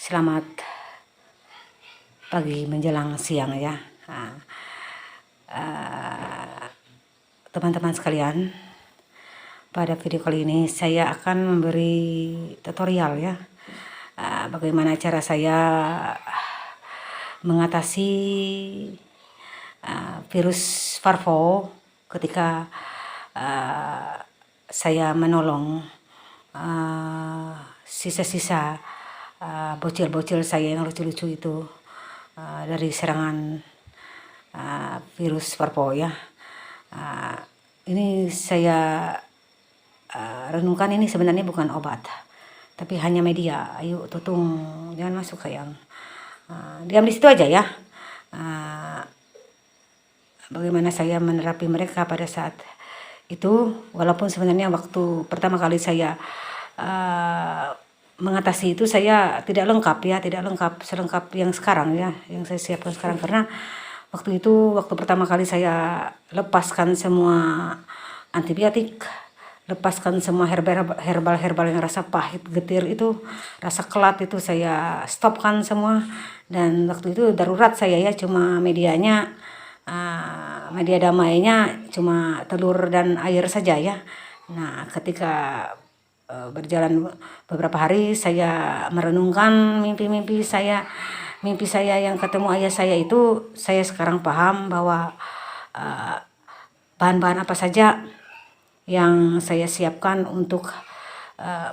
Selamat pagi menjelang siang ya. Teman-teman sekalian, pada video kali ini saya akan memberi tutorial ya, bagaimana cara saya mengatasi virus parvo ketika saya menolong sisa-sisa bocil-bocil saya yang lucu-lucu itu dari serangan virus parvo ya. Ini saya renungkan, ini sebenarnya bukan obat, tapi hanya media. Ayo tutung, jangan masuk ke yang diam di situ aja ya. Bagaimana saya menerapi mereka pada saat itu, walaupun sebenarnya waktu pertama kali saya mengatasi itu saya tidak lengkap ya, tidak lengkap selengkap yang sekarang ya, yang saya siapkan sekarang, karena waktu pertama kali saya lepaskan semua antibiotik, lepaskan semua herbal yang rasa pahit, getir itu, rasa kelat itu saya stopkan semua. Dan waktu itu darurat saya ya, cuma medianya media damainya cuma telur dan air saja ya. Nah, ketika berjalan beberapa hari saya merenungkan mimpi saya yang ketemu ayah saya itu, saya sekarang paham bahwa bahan-bahan apa saja yang saya siapkan untuk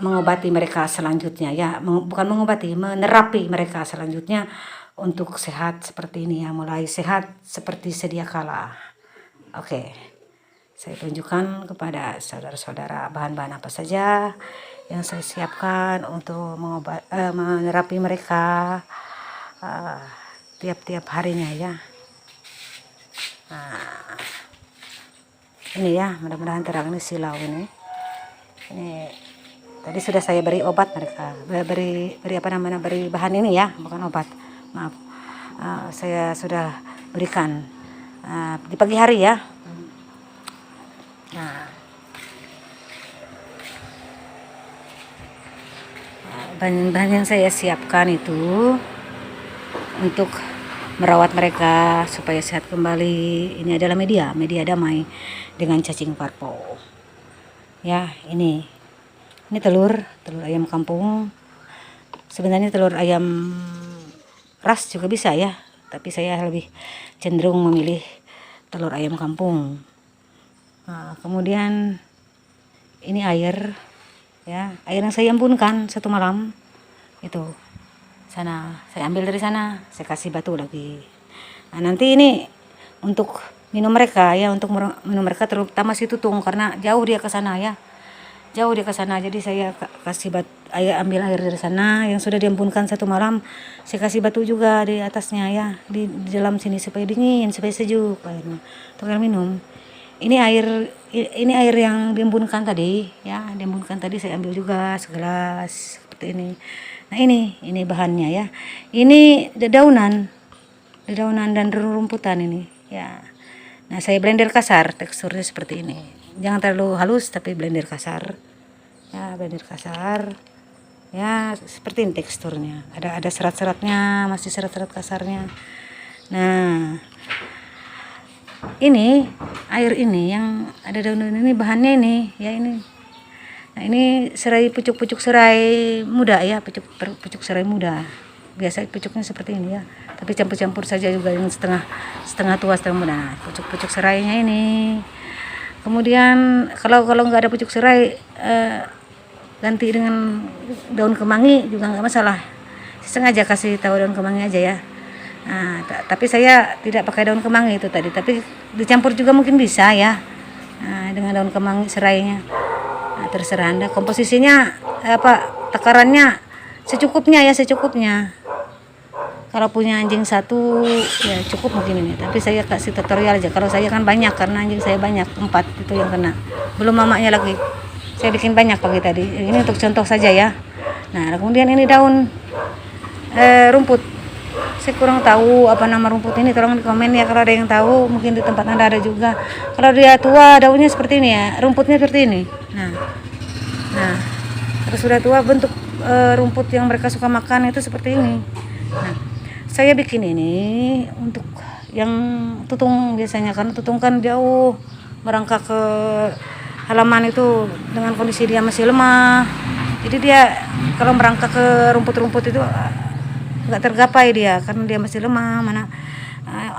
mengobati mereka selanjutnya ya, bukan mengobati, menerapi mereka selanjutnya untuk sehat seperti ini ya, mulai sehat seperti sedia kala. Oke, saya tunjukkan kepada saudara-saudara bahan-bahan apa saja yang saya siapkan untuk menerapi mereka tiap-tiap harinya ya. Ini ya, mudah-mudahan terang, ini silau ini. Ini tadi sudah saya beri obat mereka, beri bahan ini ya, bukan obat, maaf. Saya sudah berikan di pagi hari ya. Bahan-bahan yang saya siapkan itu untuk merawat mereka supaya sehat kembali. Ini adalah media damai dengan cacing parvo. Ya, ini telur ayam kampung. Sebenarnya telur ayam ras juga bisa ya, tapi saya lebih cenderung memilih telur ayam kampung. Kemudian ini air ya, air yang saya embunkan satu malam itu, sana saya ambil dari sana, saya kasih batu lagi. Nah, nanti ini untuk minum mereka ya, untuk minum mereka terutama si tutung, karena jauh dia ke sana ya, jadi saya kasih ambil air dari sana yang sudah diembunkan satu malam, saya kasih batu juga di atasnya ya, di dalam sini, supaya dingin, supaya sejuk airnya untuk air minum. Ini air yang diembunkan tadi ya, saya ambil juga segelas seperti ini. Nah, ini bahannya ya. Ini dedaunan dan rumputan ini ya. Nah, saya blender kasar, teksturnya seperti ini. Jangan terlalu halus, tapi blender kasar. Ya, blender kasar. Ya, seperti ini teksturnya. Ada serat-seratnya, masih serat-serat kasarnya. Nah, ini air ini yang ada daun ini, bahannya ini ya, ini. Nah, ini serai, pucuk serai muda ya, pucuk serai muda. Biasa pucuknya seperti ini ya, tapi campur-campur saja juga yang setengah tua, setengah muda. Nah, pucuk serainya ini. Kemudian kalau nggak ada pucuk serai, ganti dengan daun kemangi juga nggak masalah. Sengaja kasih tahu daun kemangi aja ya. Nah, tapi saya tidak pakai daun kemangi itu tadi, tapi dicampur juga mungkin bisa ya. Nah, dengan daun kemangi serainya. Nah, terserah Anda. Komposisinya takarannya secukupnya ya, secukupnya. Kalau punya anjing satu ya cukup mungkin ini, tapi saya kasih tutorial aja. Kalau saya kan banyak, karena anjing saya banyak, 4 itu yang kena, belum mamanya lagi. Saya bikin banyak pagi tadi. Ini untuk contoh saja ya. Nah, kemudian ini daun rumput. Saya kurang tahu apa nama rumput ini, tolong di komen ya kalau ada yang tahu, mungkin di tempat Anda ada juga. Kalau dia tua daunnya seperti ini ya, rumputnya seperti ini. Nah, kalau sudah tua bentuk rumput yang mereka suka makan itu seperti ini. Nah, saya bikin ini untuk yang tutung biasanya, karena tutung kan jauh merangkak ke halaman itu dengan kondisi dia masih lemah. Jadi dia kalau merangkak ke rumput-rumput itu nggak tergapai dia karena dia masih lemah, mana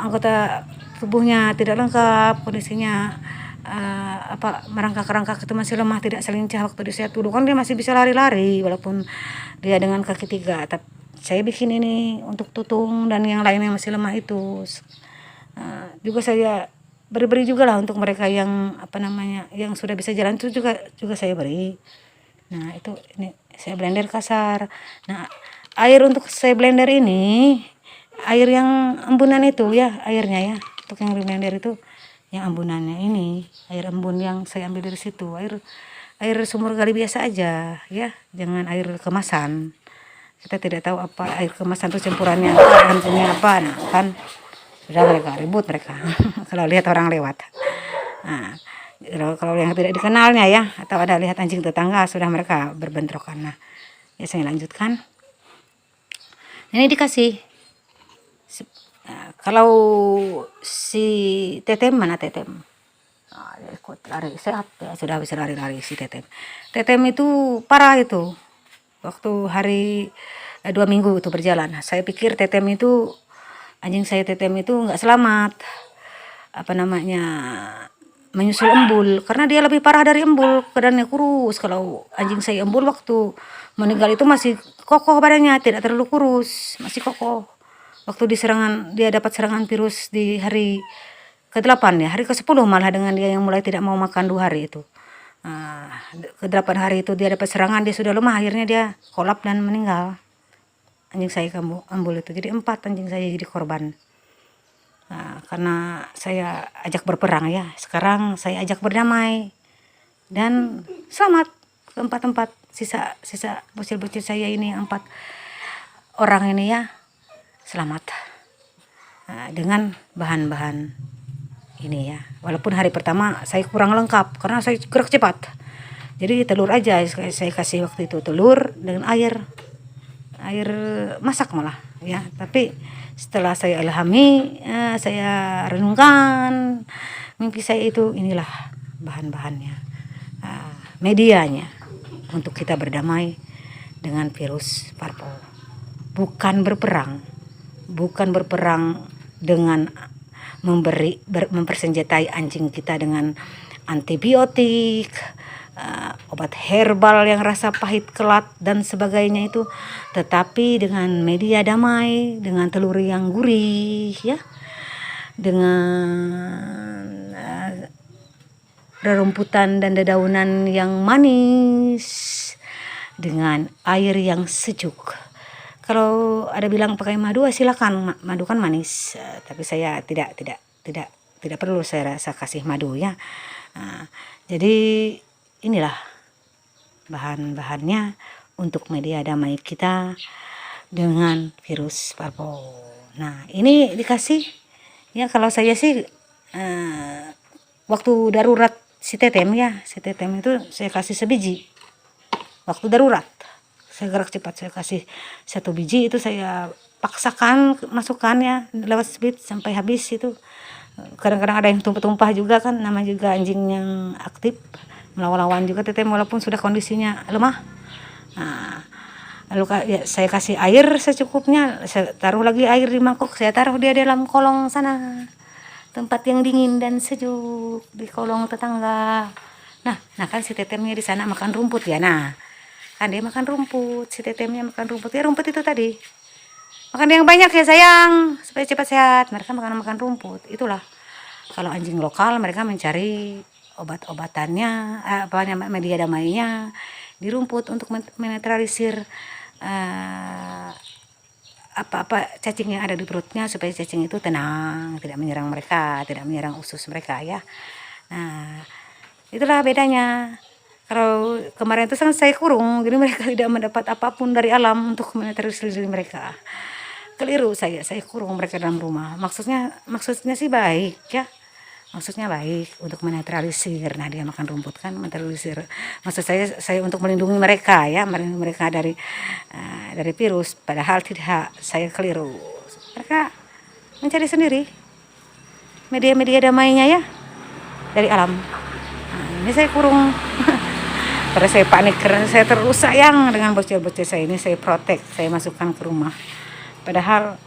anggota tubuhnya tidak lengkap kondisinya, merangkak-rangkak itu masih lemah, tidak selincah waktu di saya dulu kan dia masih bisa lari-lari walaupun dia dengan kaki 3. Tapi saya bikin ini untuk tutung dan yang lainnya masih lemah itu. Juga saya beri juga lah untuk mereka yang yang sudah bisa jalan itu juga saya beri. Nah itu ini saya blender kasar. Nah air untuk saya blender ini air yang embunan itu ya, airnya ya untuk yang di blender itu yang embunannya ini air embun yang saya ambil dari situ, air sumur gali biasa aja ya, jangan air kemasan. Kita tidak tahu apa air kemasan itu campurannya apa, bahannya apa. Nah kan sudah mereka ribut mereka kalau lihat orang lewat. Nah kalau yang tidak dikenalnya ya, atau ada lihat anjing tetangga sudah mereka berbentrokan. Nah ya saya lanjutkan. Ini dikasih kalau si Tetem, mana Tetem? Dia ikut lari sehat ya, sudah bisa lari-lari si Tetem. Tetem itu parah itu waktu hari 2 minggu itu berjalan. Saya pikir Tetem itu anjing saya Tetem itu nggak selamat menyusul embul, karena dia lebih parah dari embul, keadaannya kurus. Kalau anjing saya embul waktu meninggal itu masih kokoh badannya, tidak terlalu kurus, masih kokoh. Waktu dia dapat serangan virus di hari ke-8 ya, hari ke-10 malah, dengan dia yang mulai tidak mau makan 2 hari itu. Ke-8 hari itu dia dapat serangan, dia sudah lemah, akhirnya dia kolap dan meninggal. Anjing saya embul itu, jadi 4 anjing saya jadi korban. Karena saya ajak berperang ya, sekarang saya ajak berdamai dan selamat ke tempat sisa bocil-bocil saya ini, 4 orang ini ya, selamat dengan bahan-bahan ini ya. Walaupun hari pertama saya kurang lengkap karena saya gerak cepat, jadi telur aja saya kasih waktu itu, telur dengan air masak malah ya. Tapi setelah saya ilhami, saya renungkan mimpi saya itu, inilah bahan-bahannya, medianya untuk kita berdamai dengan virus parvo. Bukan berperang dengan mempersenjatai anjing kita dengan antibiotik, obat herbal yang rasa pahit, kelat dan sebagainya itu, tetapi dengan media damai, dengan telur yang gurih ya, dengan rerumputan dan dedaunan yang manis, dengan air yang sejuk. Kalau ada bilang pakai madu, silakan, madu kan manis, tapi saya tidak perlu saya rasa kasih madu ya. Jadi inilah bahan-bahannya untuk media damai kita dengan virus parvo. Nah ini dikasih ya, kalau saya sih waktu darurat si Tetem itu saya kasih sebiji. Waktu darurat saya gerak cepat, saya kasih 1 biji itu, saya paksakan masukkan ya lewat speed sampai habis itu. Kadang-kadang ada yang tumpah-tumpah juga kan, nama juga anjing yang aktif, melawan-lawan juga Tetem walaupun sudah kondisinya lemah. Lalu ya, saya kasih air secukupnya, saya taruh lagi air di mangkok, saya taruh dia dalam kolong sana, tempat yang dingin dan sejuk di kolong tetangga. Nah kan si Tetemnya di sana makan rumput ya. Nah kan dia makan rumput, si Tetemnya makan rumput ya, rumput itu tadi makan yang banyak ya sayang, supaya cepat sehat. Mereka makan rumput. Itulah kalau anjing lokal, mereka mencari obat-obatannya, media damainya di rumput untuk menetralisir apa-apa cacing yang ada di perutnya, supaya cacing itu tenang, tidak menyerang mereka, tidak menyerang usus mereka ya. Nah itulah bedanya. Kalau kemarin itu kan saya kurung, jadi mereka tidak mendapat apapun dari alam untuk menetralisir diri mereka. Keliru saya kurung mereka dalam rumah. Maksudnya sih baik ya, maksudnya baik untuk menetralisir. Nah, dia makan rumput kan menetralisir. Maksud saya untuk melindungi mereka ya, melindungi mereka dari virus. Padahal tidak, saya keliru. Mereka mencari sendiri media-media damainya ya dari alam. Nah, ini saya kurung karena saya panik, karena saya terus sayang dengan bocil-bocil saya ini. Saya protek, saya masukkan ke rumah. Padahal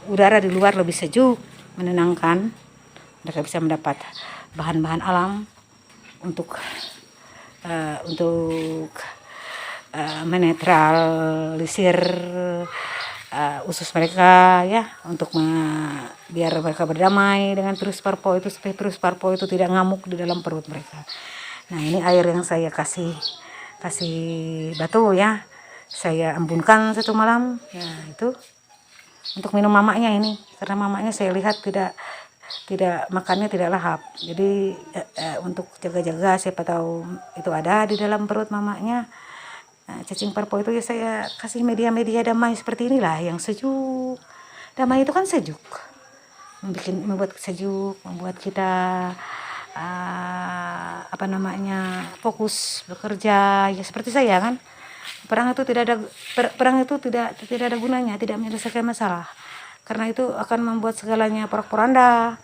udara di luar lebih sejuk, menenangkan. Mereka bisa mendapat bahan-bahan alam untuk menetralisir usus mereka ya, untuk biar mereka berdamai dengan virus parvo itu, supaya virus parvo itu tidak ngamuk di dalam perut mereka. Nah, ini air yang saya kasih batu ya, saya embunkan satu malam ya, itu untuk minum mamanya ini, karena mamanya saya lihat tidak makannya tidak lahap. Jadi untuk jaga-jaga, siapa tahu itu ada di dalam perut mamanya. Cacing parvo itu ya saya kasih media-media damai seperti inilah yang sejuk. Damai itu kan sejuk, membuat sejuk, membuat kita fokus bekerja ya, seperti saya kan. Perang itu tidak ada gunanya, tidak menyelesaikan masalah, karena itu akan membuat segalanya porak-poranda,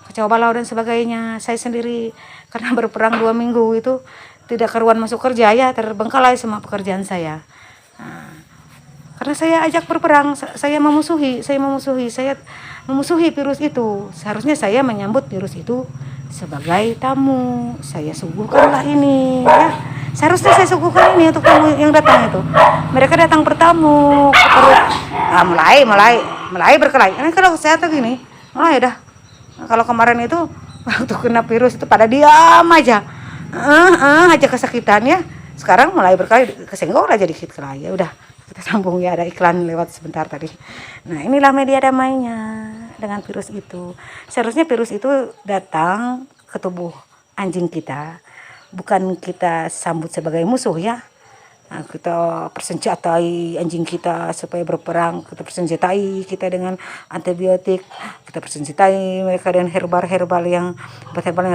kacau balau dan sebagainya. Saya sendiri karena berperang 2 minggu itu tidak karuan masuk kerja ya, terbengkalai semua pekerjaan saya. Karena saya ajak berperang, saya memusuhi virus itu. Seharusnya saya menyambut virus itu sebagai tamu. Saya suguhkanlah ini ya. Seharusnya saya suguhkan ini untuk tamu yang datang itu. Mereka datang bertamu, mulai berkelahi. Ini kalau saya tuh gini, mulai dah. Kalau kemarin itu waktu kena virus itu pada diam aja. Aja kesakitan ya. Sekarang mulai berkelahi, kesenggol aja dikit kelahi. Ya udah, kita sambung ya, ada iklan lewat sebentar tadi. Nah, inilah media damainya dengan virus itu. Seharusnya virus itu datang ke tubuh anjing kita, bukan kita sambut sebagai musuh ya. Nah, kita persenjatai anjing kita supaya berperang, kita persenjatai kita dengan antibiotik, kita persenjatai mereka dengan herbal yang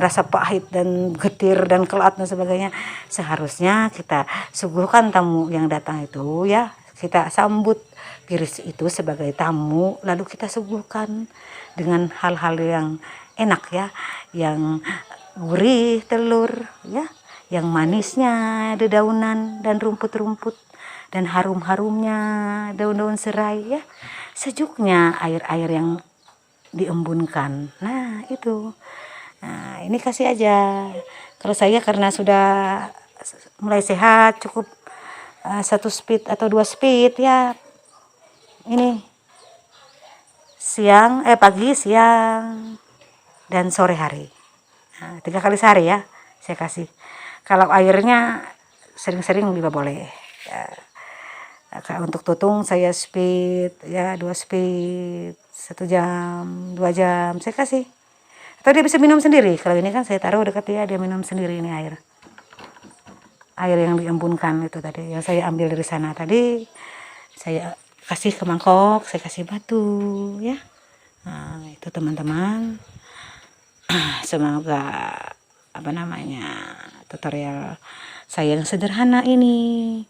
rasa pahit dan getir dan kelat dan sebagainya. Seharusnya kita suguhkan tamu yang datang itu ya, kita sambut virus itu sebagai tamu, lalu kita suguhkan dengan hal-hal yang enak ya, yang gurih telur ya, yang manisnya dedaunan dan rumput-rumput, dan harum-harumnya daun-daun serai ya, sejuknya air-air yang diembunkan. Nah itu, nah ini kasih aja. Kalau saya karena sudah mulai sehat, cukup 1 speed atau 2 speed ya, ini pagi, siang, dan sore hari. Nah, 3 kali sehari ya saya kasih. Kalau airnya sering-sering juga boleh ya. Untuk tutung saya speed ya, 2 speed, 1 jam, 2 jam saya kasih. Atau dia bisa minum sendiri. Kalau ini kan saya taruh dekat dia minum sendiri ini air yang diembunkan itu tadi, yang saya ambil dari sana tadi, saya kasih ke mangkok, saya kasih batu ya. Nah, itu teman-teman. Semoga tutorial saya yang sederhana ini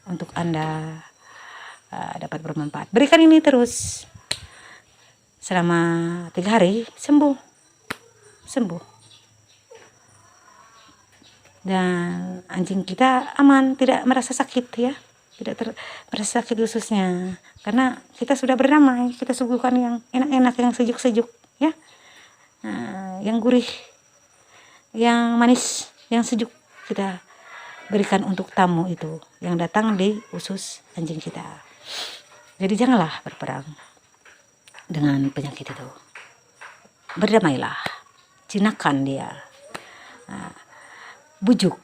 untuk Anda dapat bermanfaat. Berikan ini terus selama 3 hari, sembuh, dan anjing kita aman, tidak merasa sakit ya, merasa sakit khususnya, karena kita sudah berdamai. Kita suguhkan yang enak-enak, yang sejuk-sejuk ya, yang gurih, yang manis, yang sejuk, kita berikan untuk tamu itu yang datang di usus anjing kita. Jadi janganlah berperang dengan penyakit itu. Berdamailah, jinakan dia, bujuk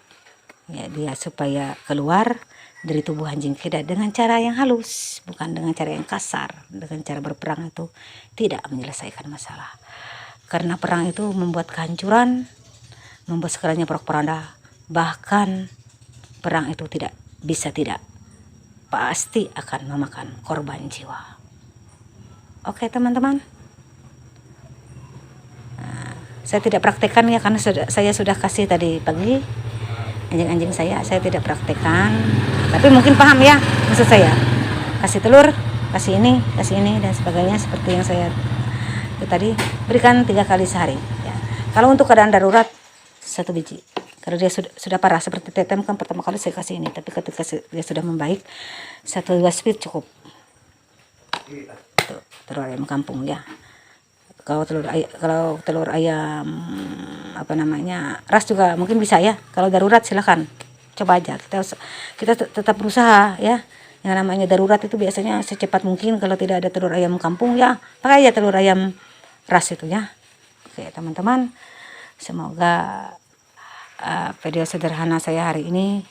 ya dia supaya keluar dari tubuh anjing kita dengan cara yang halus, bukan dengan cara yang kasar. Dengan cara berperang itu tidak menyelesaikan masalah, karena perang itu membuat kehancuran, membuat segalanya porak-poranda. Bahkan perang itu pasti akan memakan korban jiwa. Oke teman-teman, saya tidak praktekkan ya, karena saya sudah kasih tadi pagi anjing-anjing saya tidak praktekkan, tapi mungkin paham ya maksud saya. Kasih telur, kasih ini dan sebagainya, seperti yang saya itu tadi, berikan 3 kali sehari ya. Kalau untuk keadaan darurat 1 biji. Kalau dia sudah parah seperti tetem kan pertama kali saya kasih ini, tapi ketika dia sudah membaik 1-2 spit cukup. Tuh, telur ayam kampung ya. Kalau telur ayam apa namanya ras juga mungkin bisa ya. Kalau darurat silakan coba aja. Kita tetap berusaha ya. Yang namanya darurat itu biasanya secepat mungkin. Kalau tidak ada telur ayam kampung ya pakai aja telur ayam ras itu ya. Oke teman-teman, semoga video sederhana saya hari ini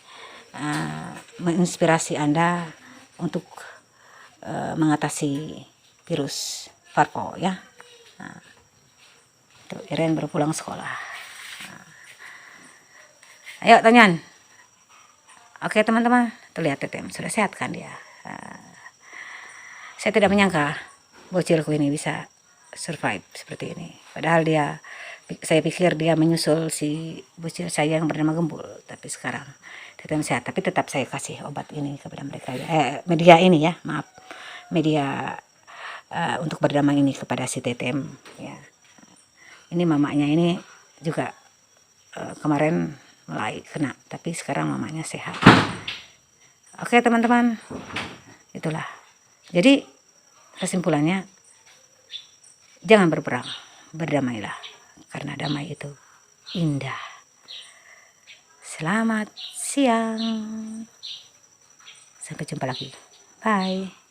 menginspirasi Anda untuk mengatasi virus Varpo ya. Nah, tuh Iren baru pulang sekolah. Nah, ayo Tanyan. Oke teman-teman, tuh lihat Tetem sudah sehat kan dia. Saya tidak menyangka bocilku ini bisa survive seperti ini. Padahal saya pikir dia menyusul si bocil saya yang bernama Gembul. Tapi sekarang Tetem sehat. Tapi tetap saya kasih obat ini kepada mereka. Media ini ya, maaf. Media untuk berdamai ini kepada si Tetem ya. Ini mamanya ini juga kemarin mulai kena, tapi sekarang mamanya sehat. Oke teman-teman, itulah. Jadi kesimpulannya, jangan berperang, berdamailah, karena damai itu indah. Selamat siang, sampai jumpa lagi, bye.